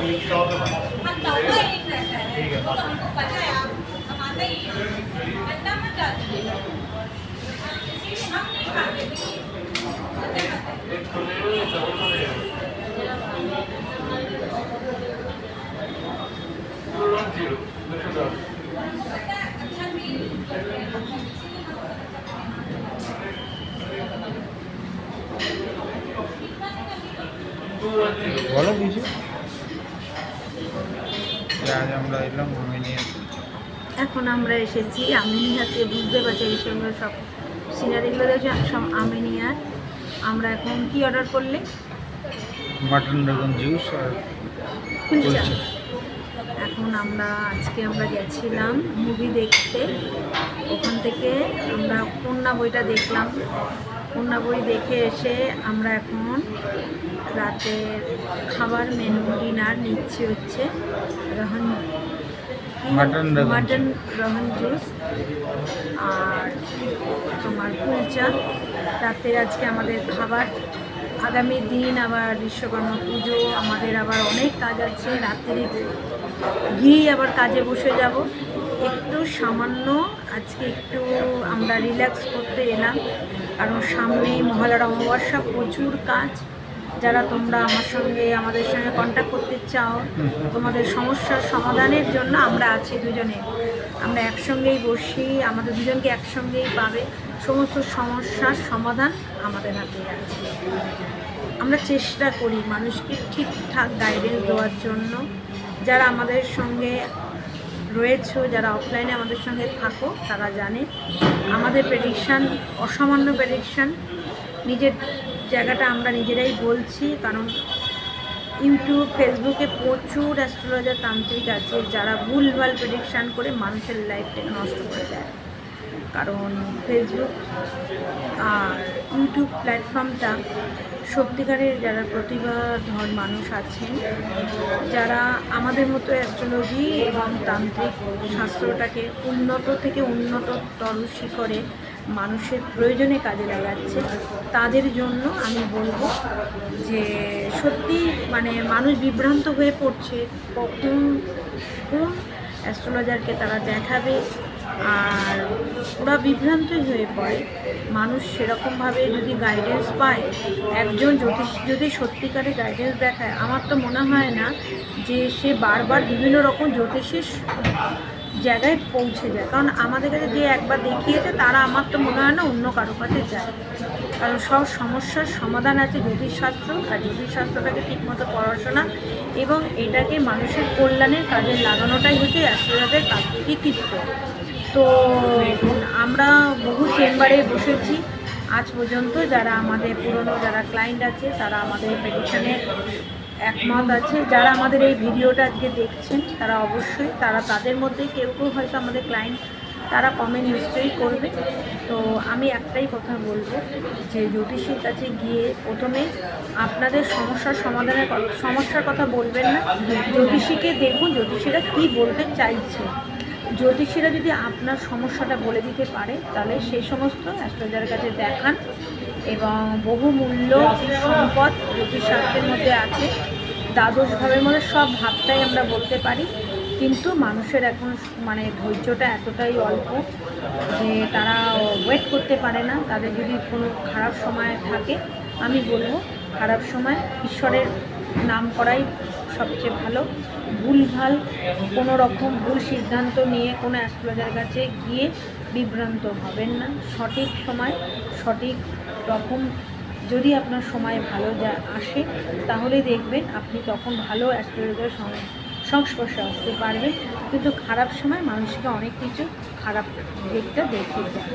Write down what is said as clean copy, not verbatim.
ठीक है। বলো কিছু। আজ আমরা এলাম আমিনিয়াতে। এখন আমরা এসেছি আমিনিয়াতে, বুঝতে পারছি এই সঙ্গে সব সিনারিগুলো দেখছি সব আমিনিয়ার। আমরা এখন কি অর্ডার করলে? মাটন ড্রাগন জুস আর কুলচা। এখন আজকে আমরা গেছিলাম মুভি দেখতে, ওখান থেকে আমরা কন্যা বইটা দেখলাম। কন্যা বই দেখে এসে আমরা এখন রাতের খাবার মেনু ডিনার নিচ্ছি হচ্ছে মাটন রহন জুস আর তোমার কুলচা। রাতের আজকে আমাদের খাবার। আগামী দিন আবার বিশ্বকর্মা পুজো, আমাদের আবার অনেক কাজ আছে। রাত্রে গিয়ে আবার কাজে বসে যাব। একটু সামান্য আজকে একটু আমরা রিল্যাক্স করতে এলাম, কারণ সামনেই মহালয়ার অমাবস্যা, প্রচুর কাজ। যারা তোমরা আমাদের সঙ্গে কন্ট্যাক্ট করতে চাও, তোমাদের সমস্যার সমাধানের জন্য আমরা আছি দুজনে। আমরা একসঙ্গেই বসি, আমাদের দুজনকে একসঙ্গেই পাবে। সমস্ত সমস্যার সমাধান আমাদের হাতে আছে। আমরা চেষ্টা করি মানুষকে ঠিকঠাক গাইডেন্স দেওয়ার জন্য। যারা আমাদের সঙ্গে রয়েছে, যারা অফলাইনে আমাদের সঙ্গে থাকো, তারা জানে আমাদের প্রেডিকশান অসামান্য প্রেডিকশান। নিজের জায়গাটা আমরা নিজেরাই বলছি, কারণ ইউটিউব ফেসবুকে প্রচুর অ্যাস্ট্রোলজার তান্ত্রিক আছে যারা ভুলভাল প্রেডিকশান করে মানুষের লাইফটাকে নষ্ট করে দেয়। কারণ ফেসবুক আর ইউটিউব প্ল্যাটফর্মটা সত্যিকারের যারা প্রতিভাধর মানুষ আছেন, যারা আমাদের মতো অ্যাস্ট্রোলজি এবং তান্ত্রিক শাস্ত্রটাকে উন্নত থেকে উন্নততর শিখরে মানুষের প্রয়োজনে কাজে লাগাচ্ছে, তাদের জন্য আমি বলবো যে সত্যি মানুষ বিভ্রান্ত হয়ে পড়ছে কখন কোন অ্যাস্ট্রোলজারকে তারা দেখাবে, আর ওরা বিভ্রান্তই হয়ে পড়ে। মানুষ সেরকমভাবে যদি গাইডেন্স পায়, একজন জ্যোতিষ যদি সত্যিকারে গাইডেন্স দেখায়, আমার তো মনে হয় না যে সে বারবার বিভিন্ন রকম জ্যোতিষের জায়গায় পৌঁছে যায়। কারণ আমাদের কাছে যে একবার দেখিয়েছে তারা আমার তো মনে হয় না অন্য কারো কাছে যায়। কারণ সব সমস্যার সমাধান আছে জ্যোতিষশাস্ত্র, আর জ্যোতিষশাস্ত্রটাকে ঠিকমতো পড়াশোনা এবং এটাকে মানুষের কল্যাণের কাজে লাগানোটাই হচ্ছে অ্যাস্ট্রোলজারের কৃতিত্ব। তো আমরা বহু চেম্বারে বসেছি আজ পর্যন্ত। যারা আমাদের পুরনো যারা ক্লায়েন্ট আছে তারা আমাদের প্রেডিকশানে একমত আছে। যারা আমাদের এই ভিডিওটা আজকে দেখছেন তারা অবশ্যই তাদের মধ্যে কেউ হয়তো আমাদের ক্লায়েন্ট, তারা কমেন্ট নিশ্চয়ই করবে। তো আমি একটাই কথা বলবো যে জ্যোতিষীর কাছে গিয়ে প্রথমে আপনাদের সমস্যার কথা বলবেন না, জ্যোতিষীকে দেখুন জ্যোতিষীরা কী বলতে চাইছে। জ্যোতিষীরা যদি আপনার সমস্যাটা বলে দিতে পারে তাহলে সেই সমস্ত অ্যাস্ট্রোলজারের কাছে দেখান। এবং বহুমূল্য সম্পদ জ্যোতিষশাস্ত্রের মধ্যে আছে। দ্বাদশ ভাবের মধ্যে সব ভাবটাই আমরা বলতে পারি, কিন্তু মানুষের এখন ধৈর্যটা এতটাই অল্প যে তারা ওয়েট করতে পারে না। তাদের যদি কোনো খারাপ সময় থাকে, আমি বলবো খারাপ সময় ঈশ্বরের নাম করাই সবচেয়ে ভালো। ভুলভাল কোনো রকম ভুল সিদ্ধান্ত নিয়ে কোনো অ্যাস্ট্রোলজারের কাছে গিয়ে বিভ্রান্ত হবেন না। সঠিক সময় সঠিক রকম যদি আপনার সময় ভালো আসে, তাহলে দেখবেন আপনি তখন ভালো অ্যাস্ট্রোলজারের সংস্পর্শে আসতে পারবেন। কিন্তু খারাপ সময় মানুষকে অনেক কিছু খারাপ দিকটা দেখিয়ে দেয়।